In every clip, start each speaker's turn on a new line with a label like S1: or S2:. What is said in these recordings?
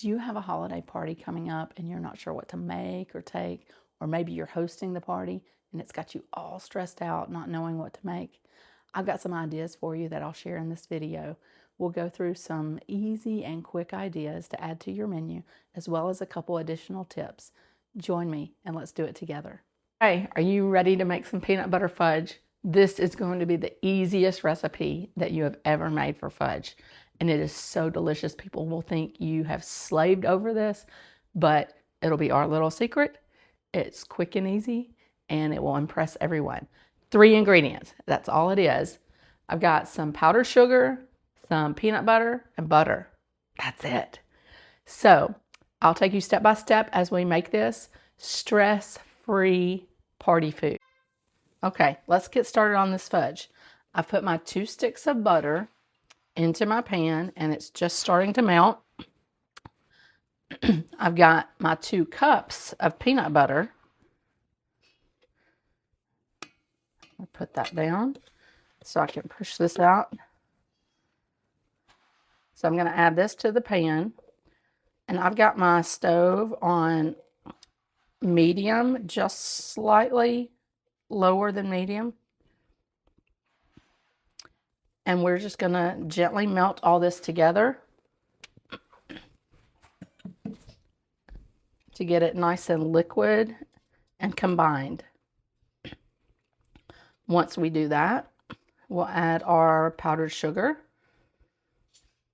S1: Do you have a holiday party coming up and you're not sure what to make or take? Or maybe you're hosting the party and it's got you all stressed out, not knowing what to make? I've got some ideas for you that I'll share in this video. We'll go through some easy and quick ideas to add to your menu, as well as a couple additional tips. Join me and let's do it together. Hey, are you ready to make some peanut butter fudge? This is going to be the easiest recipe that you have ever made for fudge. And it is so delicious. People will think you have slaved over this, but it'll be our little secret. It's quick and easy, and it will impress everyone. 3 ingredients, that's all it is. I've got some powdered sugar, some peanut butter, and butter. That's it. So I'll take you step by step as we make this stress-free party food. Okay, let's get started on this fudge. I've put my 2 sticks of butter into my pan and it's just starting to melt. I've got my 2 cups of peanut butter. I'll put that down so I can push this out. So I'm going to add this to the pan, and I've got my stove on medium, just slightly lower than medium. And we're just going to gently melt all this together to get it nice and liquid and combined. Once we do that, we'll add our powdered sugar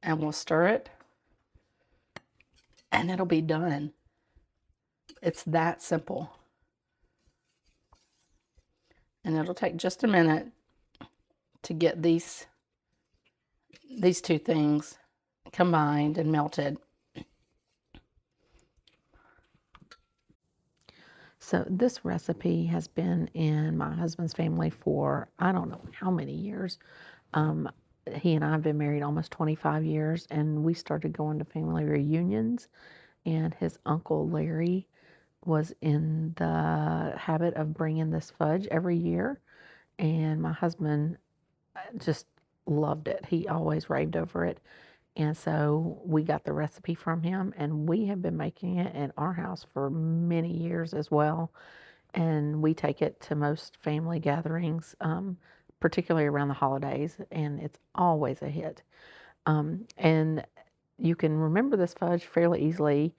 S1: and we'll stir it and it'll be done. It's that simple. And it'll take just a minute to get these 2 things combined and melted. So this recipe has been in my husband's family for I don't know how many years. He and I have been married almost 25 years, and we started going to family reunions, and his uncle Larry was in the habit of bringing this fudge every year, and my husband just loved it. He always raved over it. And so we got the recipe from him, and we have been making it in our house for many years as well. And we take it to most family gatherings, particularly around the holidays, and it's always a hit. And you can remember this fudge fairly easily.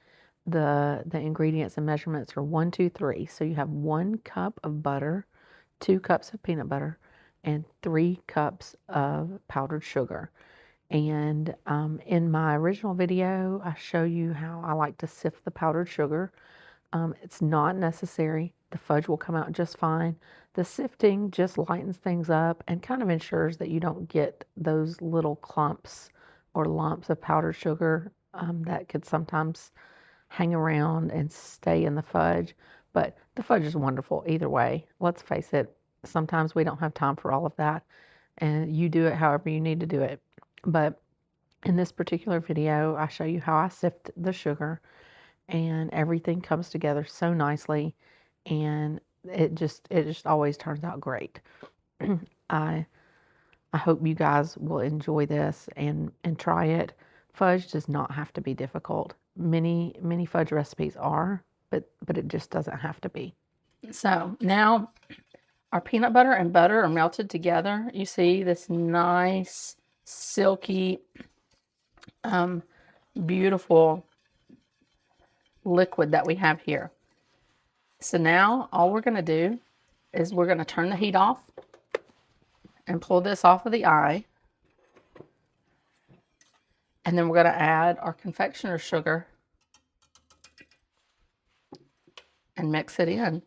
S1: The ingredients and measurements are 1, 2, 3. So you have 1 cup of butter, 2 cups of peanut butter, and 3 cups of powdered sugar. And in my original video, I show you how I like to sift the powdered sugar. It's not necessary. The fudge will come out just fine. The sifting just lightens things up and kind of ensures that you don't get those little clumps or lumps of powdered sugar that could sometimes hang around and stay in the fudge. But the fudge is wonderful either way. Let's face it, sometimes we don't have time for all of that, and you do it however you need to do it. But in this particular video, I show you how I sift the sugar, and everything comes together so nicely, and it just always turns out great. I hope you guys will enjoy this and try it. Fudge does not have to be difficult. Many fudge recipes are, but it just doesn't have to be. So now our peanut butter and butter are melted together. You see this nice silky, beautiful liquid that we have here. So now all we're going to do is we're going to turn the heat off and pull this off of the eye. And then we're going to add our confectioner's sugar and mix it in.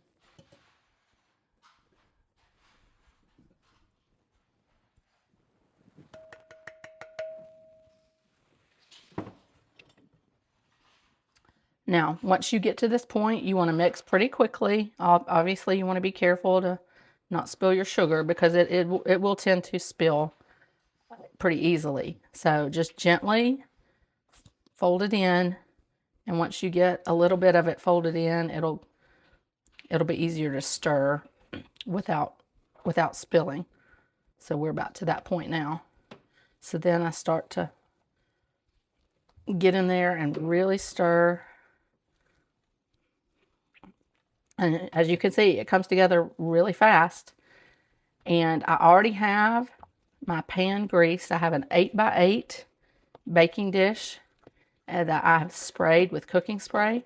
S1: Now, once you get to this point, you want to mix pretty quickly. Obviously, you want to be careful to not spill your sugar because it will tend to spill pretty easily. So just gently fold it in, and once you get a little bit of it folded in, it'll be easier to stir without spilling. So we're about to that point now. So then I start to get in there and really stir. And as you can see, it comes together really fast. And I already have my pan greased. I have an 8x8 baking dish that I have sprayed with cooking spray.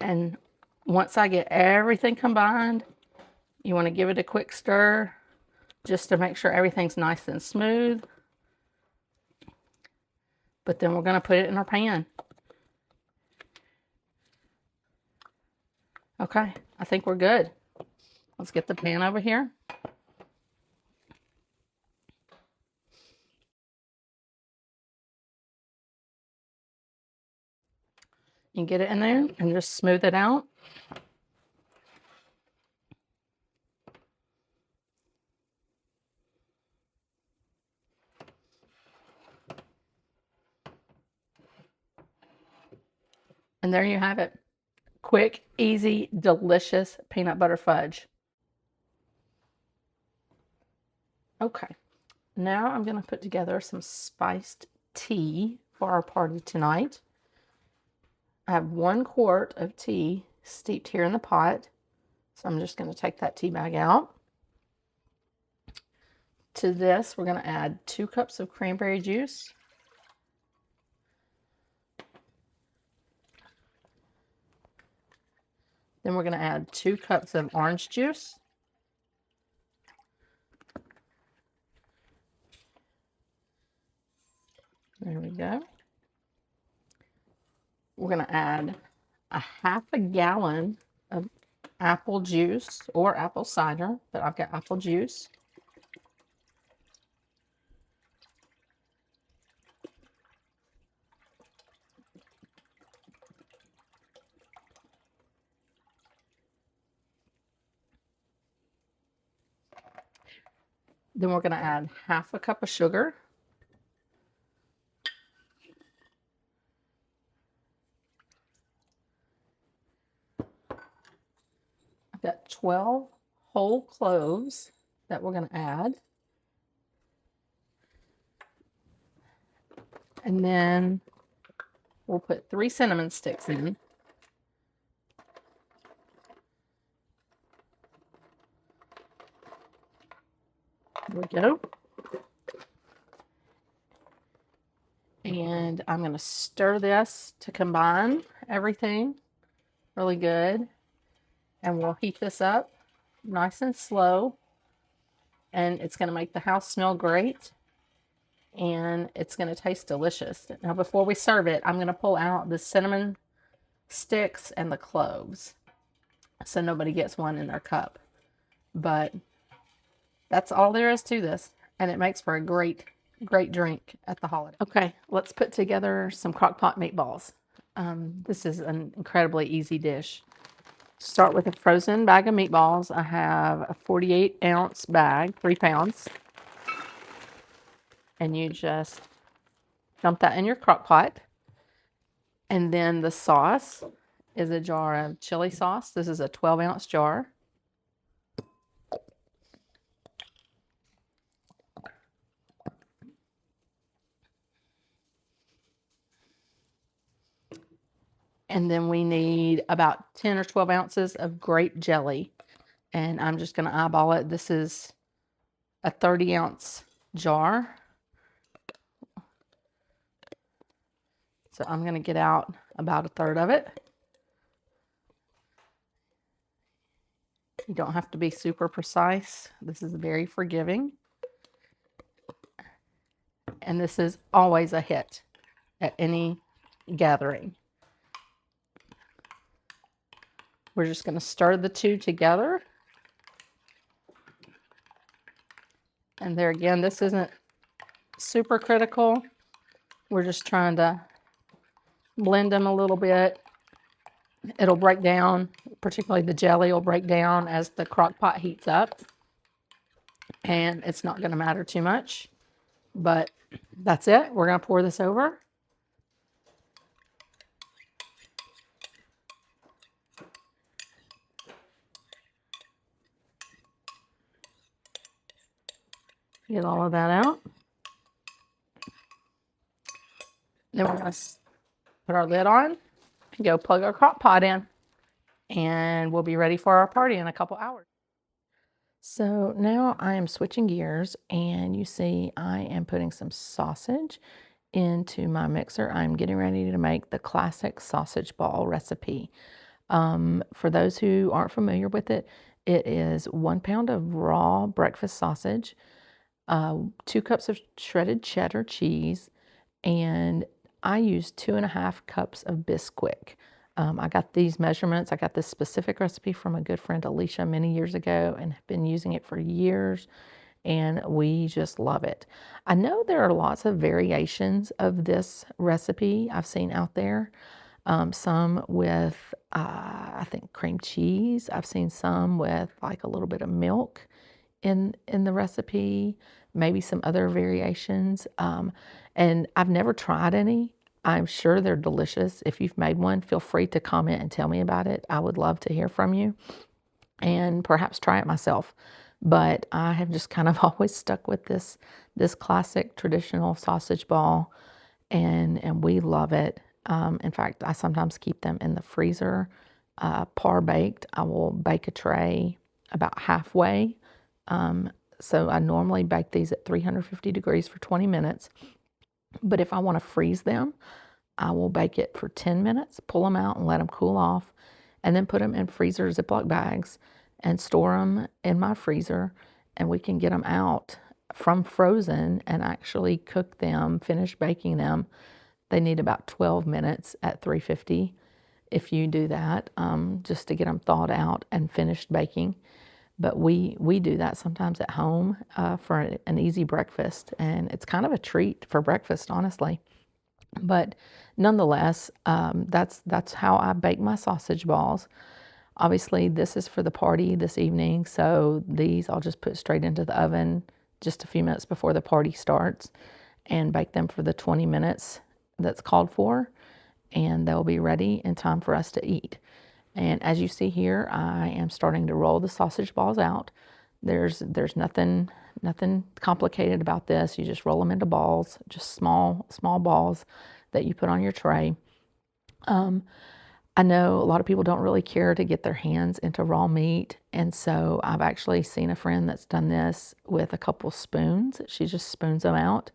S1: And once I get everything combined, you want to give it a quick stir just to make sure everything's nice and smooth. But then we're going to put it in our pan. Okay, I think we're good. Let's get the pan over here. And get it in there and just smooth it out. And there you have it. Quick, easy, delicious peanut butter fudge. Okay, now I'm going to put together some spiced tea for our party tonight. I have 1 quart of tea steeped here in the pot. So I'm just going to take that tea bag out. To this, we're going to add 2 cups of cranberry juice. Then we're going to add 2 cups of orange juice. There we go. We're going to add a 1/2 gallon of apple juice or apple cider, but I've got apple juice. Then we're going to add 1/2 cup of sugar. I've got 12 whole cloves that we're going to add. And then we'll put 3 cinnamon sticks in. There we go. And I'm going to stir this to combine everything really good. And we'll heat this up nice and slow. And it's going to make the house smell great. And it's going to taste delicious. Now, before we serve it, I'm going to pull out the cinnamon sticks and the cloves so nobody gets one in their cup. But that's all there is to this. And it makes for a great drink at the holiday. Okay, let's put together some crock pot meatballs. This is an incredibly easy dish. Start with a frozen bag of meatballs. I have a 48-ounce bag, 3 pounds. And you just dump that in your crock pot. And then the sauce is a jar of chili sauce. This is a 12-ounce jar. And then we need about 10 or 12 ounces of grape jelly. And I'm just going to eyeball it. This is a 30-ounce jar. So I'm going to get out about 1/3 of it. You don't have to be super precise. This is very forgiving. And this is always a hit at any gathering. We're just going to stir the two together. And there again, this isn't super critical. We're just trying to blend them a little bit. It'll break down, particularly the jelly will break down as the crock pot heats up. And it's not going to matter too much. But that's it. We're going to pour this over. Get all of that out.
S2: Then we're going to put our lid on and go plug our crock pot in. And we'll be ready for our party in a couple hours.
S1: So now I am switching gears, and you see I am putting some sausage into my mixer. I'm getting ready to make the classic sausage ball recipe. For those who aren't familiar with it, it is 1 pound of raw breakfast sausage, 2 cups of shredded cheddar cheese, and I use 2.5 cups of Bisquick. I got these measurements. I got this specific recipe from a good friend, Alicia, many years ago, and have been using it for years, and we just love it. I know there are lots of variations of this recipe I've seen out there. Some with, I think, cream cheese. I've seen some with like a little bit of milk in the recipe, maybe some other variations. And I've never tried any. I'm sure they're delicious. If you've made one, feel free to comment and tell me about it. I would love to hear from you and perhaps try it myself. But I have just kind of always stuck with this classic traditional sausage ball, and we love it. In fact, I sometimes keep them in the freezer, par baked. I will bake a tray about halfway. So I normally bake these at 350 degrees for 20 minutes. But if I want to freeze them, I will bake it for 10 minutes, pull them out and let them cool off, and then put them in freezer Ziploc bags and store them in my freezer. And we can get them out from frozen and actually cook them, finish baking them. They need about 12 minutes at 350 if you do that, just to get them thawed out and finished baking. But we do that sometimes at home for an easy breakfast, and it's kind of a treat for breakfast, honestly. But nonetheless, that's how I bake my sausage balls. Obviously, this is for the party this evening, so these I'll just put straight into the oven just a few minutes before the party starts and bake them for the 20 minutes that's called for, and they'll be ready in time for us to eat. And as you see here, I am starting to roll the sausage balls out. There's nothing complicated about this. You just roll them into balls, just small balls that you put on your tray. I know a lot of people don't really care to get their hands into raw meat, and so I've actually seen a friend that's done this with a couple spoons. She just spoons them out,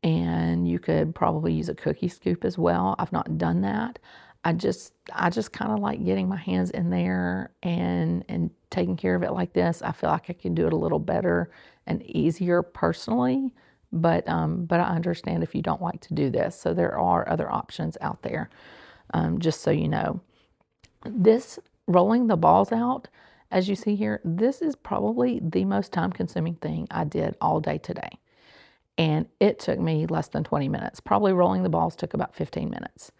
S1: and you could probably use a cookie scoop as well. I've not done that. I just kind of like getting my hands in there and taking care of it like this. I feel like I can do it a little better and easier personally, but I understand if you don't like to do this. So there are other options out there. Just so you know, this rolling the balls out, as you see here, this is probably the most time-consuming thing I did all day today. And it took me less than 20 minutes. Probably rolling the balls took about 15 minutes.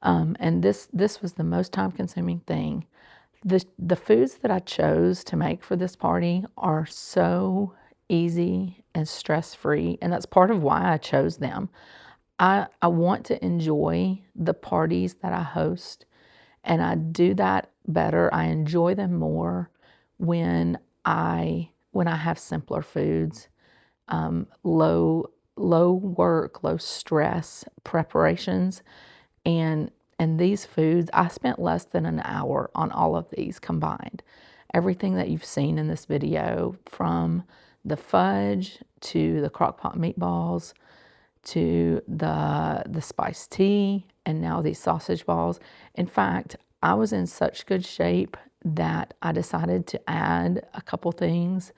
S1: And this was the most time-consuming thing. The foods that I chose to make for this party are so easy and stress-free, and that's part of why I chose them. I want to enjoy the parties that I host, and I do that better. I enjoy them more when I have simpler foods, low work, low stress preparations, and these foods, I spent less than an hour on all of these combined. Everything that you've seen in this video, from the fudge to the crock pot meatballs to the spiced tea, and now these sausage balls. In fact, I was in such good shape that I decided to add a couple things.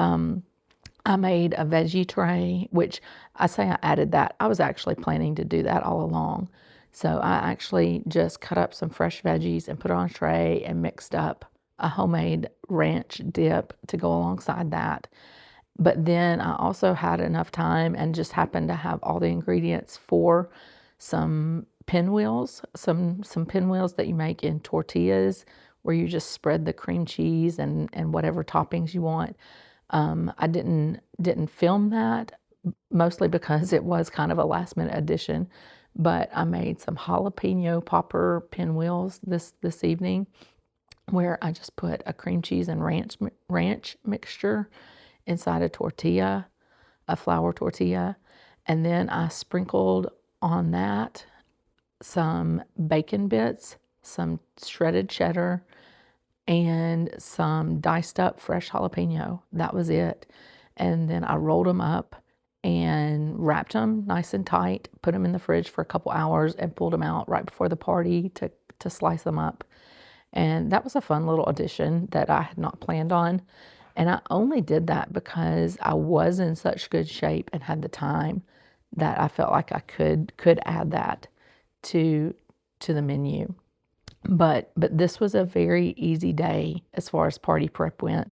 S1: I made a veggie tray, which I say I added that. I was actually planning to do that all along. So I actually just cut up some fresh veggies and put it on a tray and mixed up a homemade ranch dip to go alongside that. But then I also had enough time and just happened to have all the ingredients for some pinwheels, some pinwheels that you make in tortillas, where you just spread the cream cheese and whatever toppings you want. I didn't film that, mostly because it was kind of a last minute addition, but I made some jalapeno popper pinwheels this evening, where I just put a cream cheese and ranch mixture inside a tortilla, a flour tortilla, and then I sprinkled On that, some bacon bits, some shredded cheddar, and some diced up fresh jalapeno. That was it. And then I rolled them up and wrapped them nice and tight, put them in the fridge for a couple hours, and pulled them out right before the party to slice them up. And that was a fun little addition that I had not planned on. And I only did that because I was in such good shape and had the time that I felt like I could add that to the menu. But this was a very easy day as far as party prep went.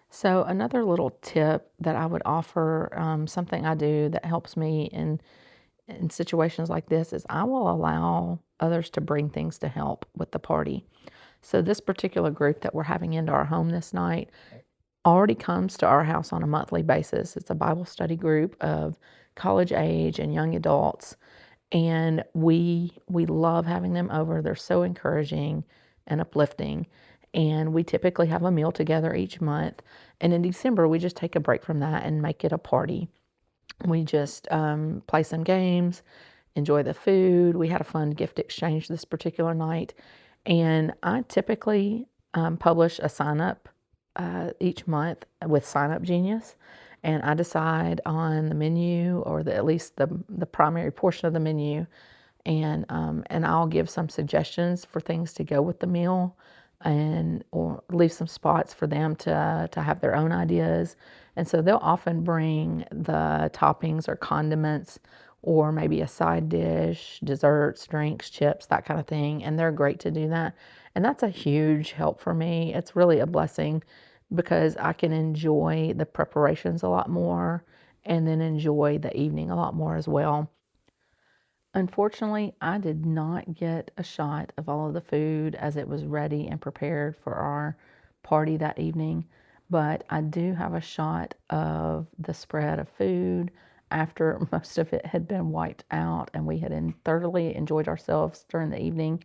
S1: So another little tip that I would offer, something I do that helps me in situations like this, is I will allow others to bring things to help with the party. So this particular group that we're having into our home this night already comes to our house on a monthly basis. It's a Bible study group of college age and young adults, and we love having them over. They're so encouraging and uplifting, and we typically have a meal together each month. And in December, we just take a break from that and make it a party. We just play some games, enjoy the food. We had a fun gift exchange this particular night, and I typically publish a sign up each month with Sign Up Genius, and I decide on the menu, or at least the primary portion of the menu, and I'll give some suggestions for things to go with the meal, and or leave some spots for them to have their own ideas. And so they'll often bring the toppings or condiments, or maybe a side dish, desserts, drinks, chips, that kind of thing. And they're great to do that. And that's a huge help for me. It's really a blessing because I can enjoy the preparations a lot more and then enjoy the evening a lot more as well. Unfortunately, I did not get a shot of all of the food as it was ready and prepared for our party that evening, but I do have a shot of the spread of food after most of it had been wiped out and we had thoroughly enjoyed ourselves during the evening.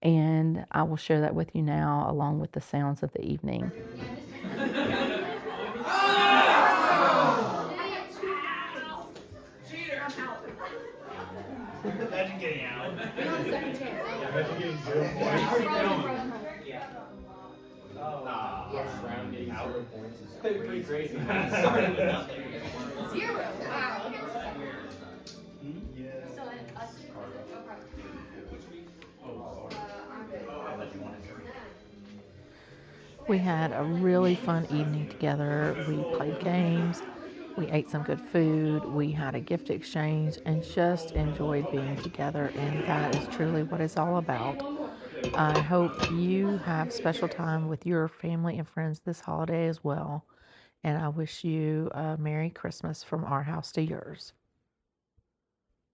S1: And I will share that with you now, along with the sounds of the evening.
S3: Imagine getting out. Imagine getting 0 points. Brown getting out. 0 points is pretty crazy. Started with nothing. Zero. Wow. Yeah. So us two. Which week? I thought you wanted to.
S1: We had a really fun evening together. We played games, we ate some good food, we had a gift exchange, and just enjoyed being together. And that is truly what it's all about. I hope you have special time with your family and friends this holiday as well. And I wish you a Merry Christmas from our house to yours.